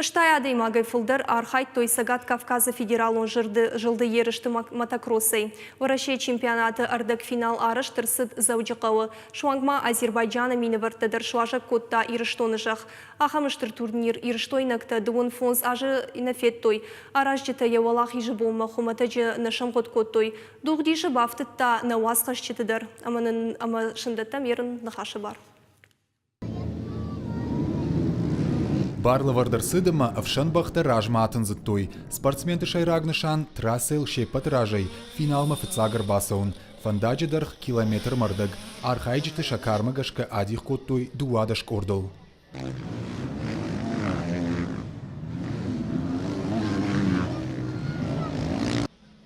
Штая адеймагай фылдыр архайт той Сагат Кавказа федералон жылды ерішті мотокроссей. Варашей чемпионаты ардық финал арыш тұрсыд заудžiқауы. Шуангма Азербайджана мені выртыдыр шуажық котта ирыштоны жақ. Ахамыштыр турнир ирыштойнакты дуын фонс ажы инафет той. Араш жыты евалақ ежі болма хуматы жы нашым коттой. Дуғдиші бафтытта науасқаш жытыдыр. Ама шындаттам ерін нахашы бар. Барлы вардырсыдыма авшан бахты ражма атын зыттой. Спортсменты шайрагнышан трассел шепат ражай. Финалма фыцагар басаун. Фандаджидарх километр мардыг. Архайджиты шакармагашка адих коттой дуадаш кордол.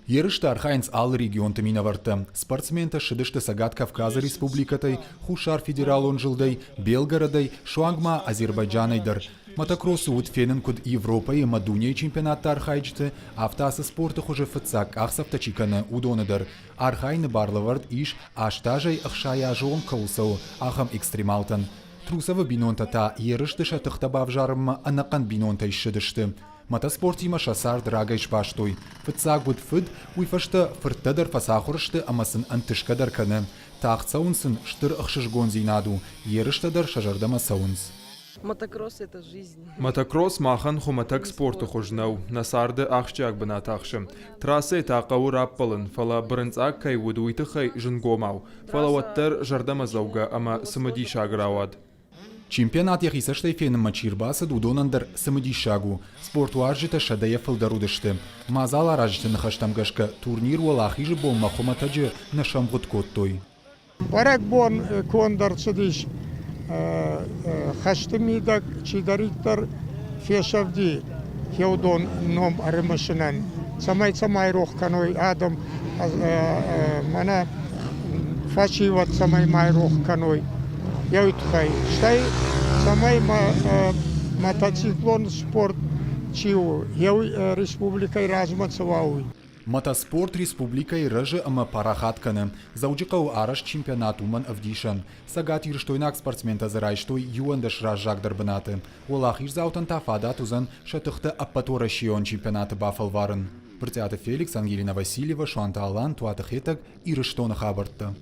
Ерышты архайнц ал регионты минаварты. Спортсменты шыдышты Сагат Кавказа республикатай, Хушар федералон жылдай, Белгородай, Шуангма Азербайджанайдар. Мотокроссу утфенен куд Европа и Мадуния чемпионатта архайджты, автасы спорты хуже фыцак ахсавтачиканы удоныдар. Архайны барлывард иш аштажай ахшая жон каусау, ахам экстремалтан. Трусава бинонта та ерышты шатыхта бавжарымма анакан бинонта ишшыдышты. Мотоспорт има шасар драгайш баштой. Фыцак буд фыд, уйфашты фырттадар фасахурышты амасын антышкадар каны. Тахцаунсын штыр ахшышгон зейнаду, ерыштадар шажардама саунс. Мотокросс – это жизнь. Мотокросс махан хуматак спорты хожнау. Насарды ахчак бынатахшым. Трассы тақауы раппалын. Фала бірінцак кай удуйты хай жынгомау. Фала ваттар жардама зауга, ама сымыди шаграуад. Чемпионат яхисаштай фенім мачирбасы дудонандар сымыди шагу. Спортуаржыта шадая фылдарудышты. Мазал аражыты нахаштамгашка турнир уалахижы болма хуматаджы нашамгут коттой. Барак бон кондарцыдыш хаштымидак чидариктар фешавди хеудон ном арымышынан. Самай рохканой адам мана фачиват самай рохканой. Яутхай. Штай самай мотоциклон спорт чиу. Яу республикай размацавауй. Мотоспорт республикай рыжы ама парахатканы. Зауджикау араш чемпионат уман авдишан. Сагат ирштойнак спортсмента зарайштой юандаш ражжагдар бынаты. Олахиш заутан тафада тузан шатыхты аппатора шион чемпионаты бафалварын. Біртяты Феликс, Ангелина Васильева, Шуанта Алан, Туаты Хетак, ирыштоны хабартты.